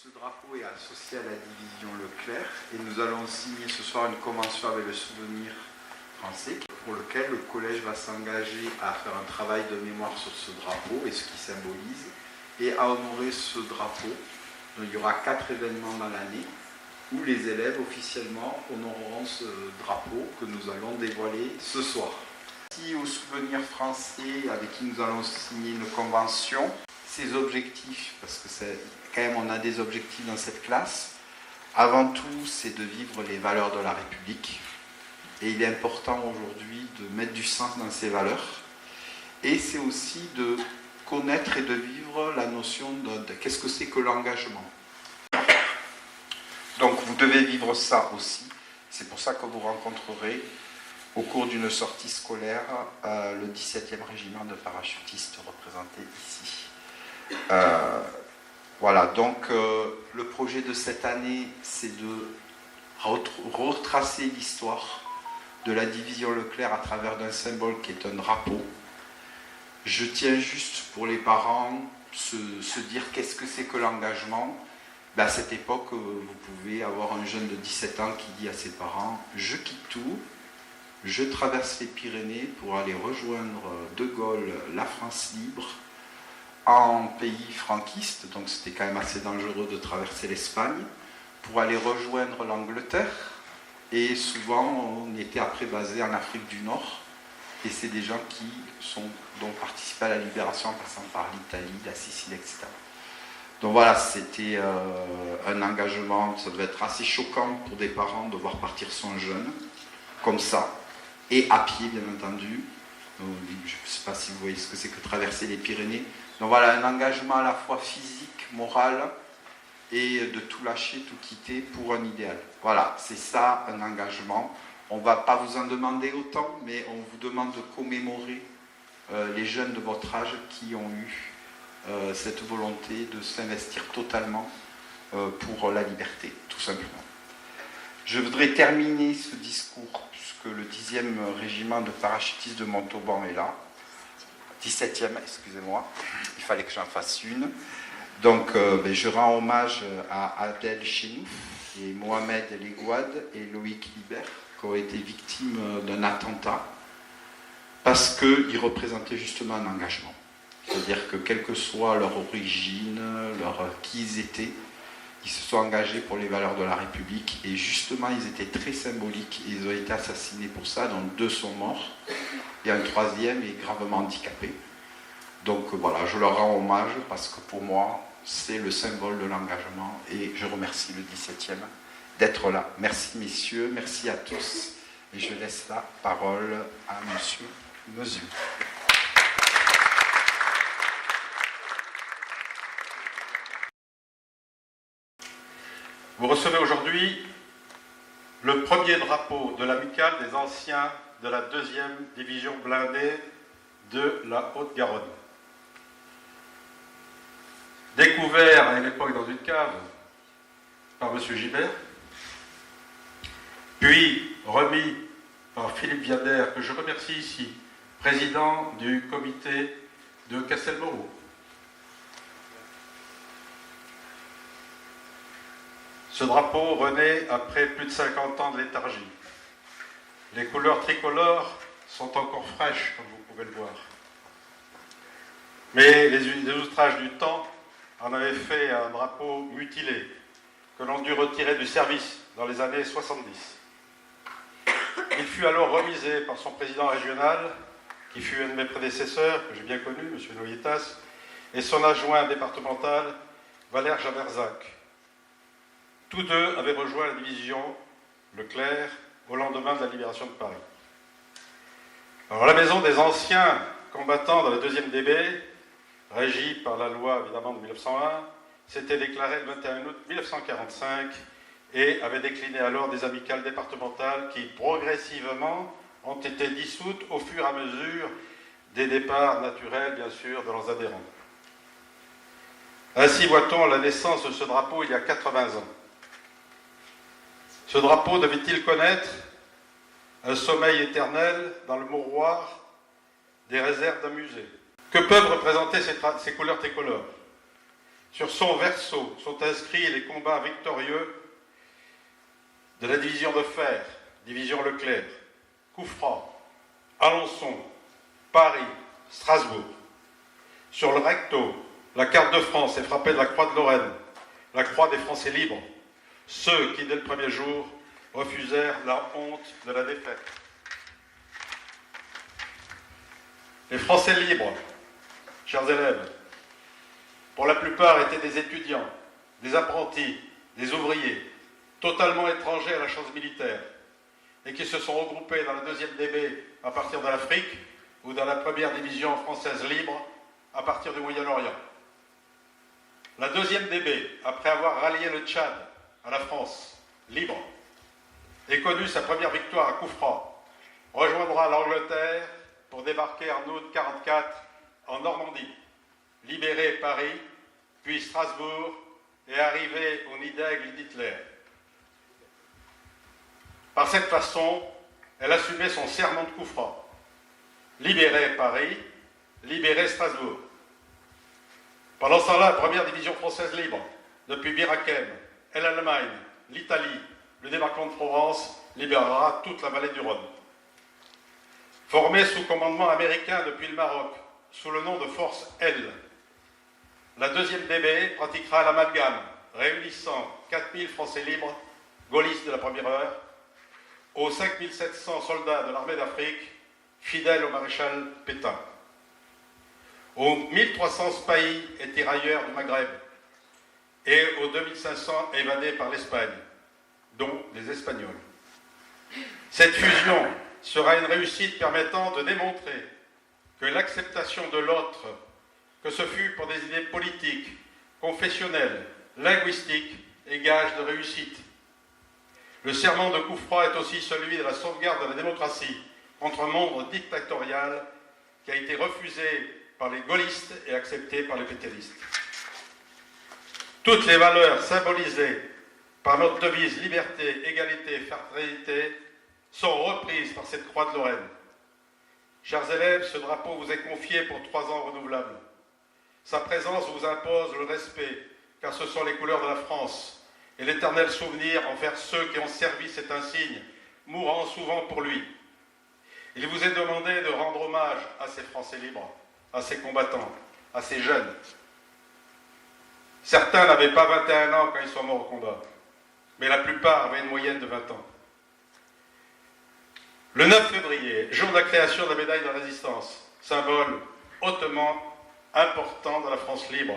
Ce drapeau est associé à la division Leclerc et nous allons signer ce soir une convention avec le Souvenir français pour lequel le collège va s'engager à faire un travail de mémoire sur ce drapeau et ce qui symbolise et à honorer ce drapeau. Donc, il y aura 4 événements dans l'année où les élèves officiellement honoreront ce drapeau que nous allons dévoiler ce soir. Merci au Souvenir français avec qui nous allons signer une convention. Ses objectifs, parce que c'est quand même on a des objectifs dans cette classe. Avant tout, c'est de vivre les valeurs de la République. Et il est important aujourd'hui de mettre du sens dans ces valeurs. Et c'est aussi de connaître et de vivre la notion de qu'est-ce que c'est que l'engagement. Donc vous devez vivre ça aussi. C'est pour ça que vous rencontrerez au cours d'une sortie scolaire le 17e régiment de parachutistes représenté ici. Voilà, donc le projet de cette année, c'est de retracer l'histoire de la division Leclerc à travers d'un symbole qui est un drapeau. Je tiens juste pour les parents se dire qu'est-ce que c'est que l'engagement. Ben à cette époque, vous pouvez avoir un jeune de 17 ans qui dit à ses parents « Je quitte tout, je traverse les Pyrénées pour aller rejoindre De Gaulle, la France libre, en pays franquiste, donc c'était quand même assez dangereux de traverser l'Espagne, pour aller rejoindre l'Angleterre. Et souvent, on était après basé en Afrique du Nord. Et c'est des gens qui sont donc participé à la libération en passant par l'Italie, la Sicile, etc. Donc voilà, c'était un engagement, ça devait être assez choquant pour des parents de voir partir son jeune, comme ça, et à pied bien entendu. Donc, je ne sais pas si vous voyez ce que c'est que traverser les Pyrénées. Donc voilà, un engagement à la fois physique, moral, et de tout lâcher, tout quitter pour un idéal. Voilà, c'est ça un engagement. On ne va pas vous en demander autant, mais on vous demande de commémorer les jeunes de votre âge qui ont eu cette volonté de s'investir totalement pour la liberté, tout simplement. Je voudrais terminer ce discours, puisque le 10e régiment de parachutistes de Montauban est là. 17e, excusez-moi, il fallait que j'en fasse une. Donc je rends hommage à Adel Chenouf et Mohamed Legouad et Loïc Libert qui ont été victimes d'un attentat parce qu'ils représentaient justement un engagement. C'est-à-dire que quelle que soit leur origine, qui ils étaient, ils se sont engagés pour les valeurs de la République et justement ils étaient très symboliques. Ils ont été assassinés pour ça, donc 2 sont morts et un 3e est gravement handicapé. Donc voilà, je leur rends hommage parce que pour moi, c'est le symbole de l'engagement et je remercie le 17e d'être là. Merci messieurs, merci à tous et je laisse la parole à monsieur Mezu. Vous recevez aujourd'hui le premier drapeau de l'amicale des anciens de la 2e division blindée de la Haute-Garonne. Découvert à l'époque dans une cave par M. Gibert, puis remis par Philippe Viader, que je remercie ici, président du comité de Castelmoreau. Ce drapeau renaît après plus de 50 ans de léthargie. Les couleurs tricolores sont encore fraîches, comme vous pouvez le voir. Mais les outrages du temps en avaient fait un drapeau mutilé, que l'on dut retirer du service dans les années 70. Il fut alors remisé par son président régional, qui fut un de mes prédécesseurs, que j'ai bien connu, M. Noyetas, et son adjoint départemental, Valère Jaberzac. Tous deux avaient rejoint la division Leclerc au lendemain de la libération de Paris. Alors, la maison des anciens combattants dans la 2e DB, régie par la loi évidemment de 1901, s'était déclarée le 21 août 1945 et avait décliné alors des amicales départementales qui progressivement ont été dissoutes au fur et à mesure des départs naturels, bien sûr, de leurs adhérents. Ainsi voit-on la naissance de ce drapeau il y a 80 ans. Ce drapeau devait-il connaître un sommeil éternel dans le mouroir des réserves d'un musée? Que peuvent représenter ces couleurs tricolores? Sur son verso sont inscrits les combats victorieux de la division de fer, division Leclerc, Couffranc, Alençon, Paris, Strasbourg. Sur le recto, la carte de France est frappée de la croix de Lorraine, la croix des Français libres, ceux qui, dès le premier jour, refusèrent la honte de la défaite. Les Français libres, chers élèves, pour la plupart étaient des étudiants, des apprentis, des ouvriers, totalement étrangers à la chose militaire, et qui se sont regroupés dans la 2e DB à partir de l'Afrique ou dans la 1re division française libre à partir du Moyen-Orient. La 2e DB, après avoir rallié le Tchad à la France libre et connu sa première victoire à Couffranc, rejoindra l'Angleterre pour débarquer en août 1944 en Normandie, libérer Paris, puis Strasbourg et arriver au nid d'aigle d'Hitler. Par cette façon, elle assumait son serment de Couffranc. Libérer Paris, libérer Strasbourg. Pendant ce temps-là, la 1re division française libre, depuis Bir Hakeim, l'Allemagne, l'Italie, le débarquement de Provence, libérera toute la vallée du Rhône. Formée sous commandement américain depuis le Maroc, sous le nom de Force L, la 2e DB pratiquera l'amalgame, réunissant 4000 Français libres, gaullistes de la première heure, aux 5700 soldats de l'armée d'Afrique, fidèles au maréchal Pétain, aux 1300 spahis et tirailleurs du Maghreb, et aux 2500 évadés par l'Espagne, dont les Espagnols. Cette fusion sera une réussite permettant de démontrer que l'acceptation de l'autre, que ce fût pour des idées politiques, confessionnelles, linguistiques, est gage de réussite. Le serment de Couffranc est aussi celui de la sauvegarde de la démocratie contre un monde dictatorial qui a été refusé par les gaullistes et accepté par les pétainistes. Toutes les valeurs symbolisées par notre devise liberté, égalité, fraternité sont reprises par cette croix de Lorraine. Chers élèves, ce drapeau vous est confié pour 3 ans renouvelables. Sa présence vous impose le respect, car ce sont les couleurs de la France et l'éternel souvenir envers ceux qui ont servi cet insigne, mourant souvent pour lui. Il vous est demandé de rendre hommage à ces Français libres, à ces combattants, à ces jeunes. Certains n'avaient pas 21 ans quand ils sont morts au combat, mais la plupart avaient une moyenne de 20 ans. Le 9 février, jour de la création de la médaille de la Résistance, symbole hautement important dans la France libre.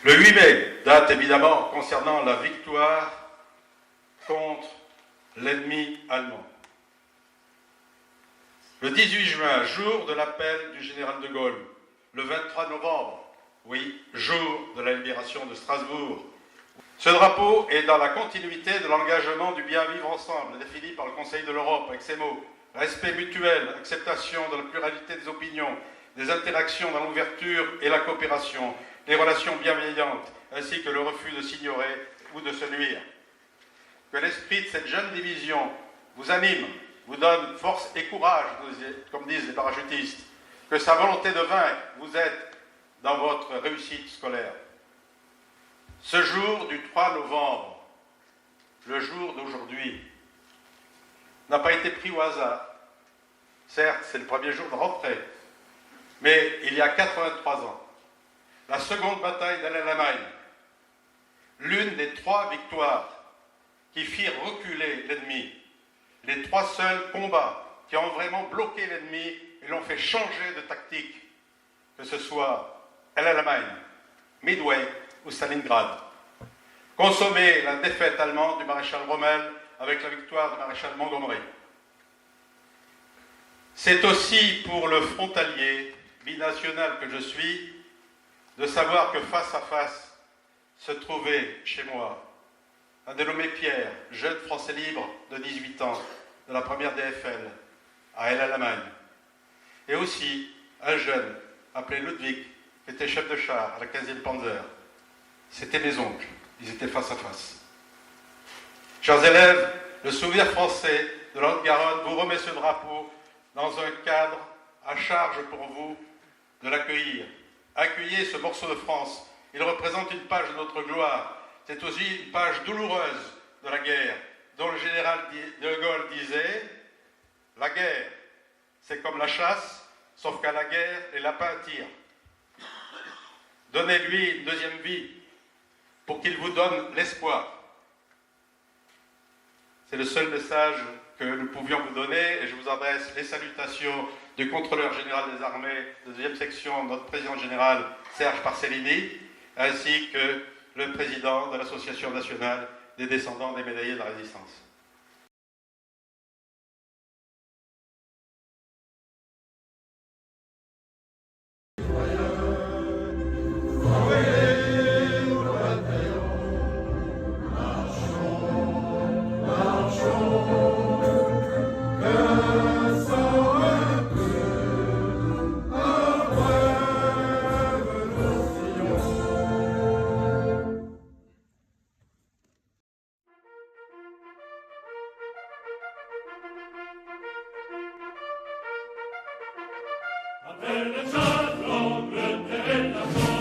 Le 8 mai, date évidemment concernant la victoire contre l'ennemi allemand. Le 18 juin, jour de l'appel du général de Gaulle. Le 23 novembre, oui, jour de la libération de Strasbourg. Ce drapeau est dans la continuité de l'engagement du bien vivre ensemble, défini par le Conseil de l'Europe avec ces mots: respect mutuel, acceptation de la pluralité des opinions, des interactions dans l'ouverture et la coopération, des relations bienveillantes, ainsi que le refus de s'ignorer ou de se nuire. Que l'esprit de cette jeune division vous anime, vous donne force et courage, comme disent les parachutistes. Que sa volonté de vaincre vous aide dans votre réussite scolaire. Ce jour du 3 novembre, le jour d'aujourd'hui, n'a pas été pris au hasard. Certes, c'est le premier jour de rentrée, mais il y a 83 ans, la seconde bataille d'Allemagne, l'une des 3 victoires qui firent reculer l'ennemi, les 3 seuls combats qui ont vraiment bloqué l'ennemi et l'ont fait changer de tactique, que ce soit l'Allemagne, Midway ou Stalingrad. Consommer la défaite allemande du maréchal Rommel avec la victoire du maréchal Montgomery. C'est aussi pour le frontalier binational que je suis de savoir que face à face se trouvait chez moi un dénommé Pierre, jeune Français libre de 18 ans, de la première DFL, à l'Allemagne. Et aussi un jeune appelé Ludwig, qui était chef de char à la 15e Panzer. C'était mes oncles, ils étaient face à face. Chers élèves, le souvenir français de la Haute-Garonne vous remet ce drapeau dans un cadre à charge pour vous de l'accueillir. Accueillez ce morceau de France il représente une page de notre gloire. C'est aussi une page douloureuse de la guerre, dont le général de Gaulle disait « La guerre, c'est comme la chasse, sauf qu'à la guerre, les lapins tirent. Donnez-lui une deuxième vie pour qu'il vous donne l'espoir. » C'est le seul message que nous pouvions vous donner et je vous adresse les salutations du contrôleur général des armées de 2e section, notre président général Serge Parcellini, ainsi que le président de l'Association nationale des descendants des médaillés de la Résistance. Bella giallo, bella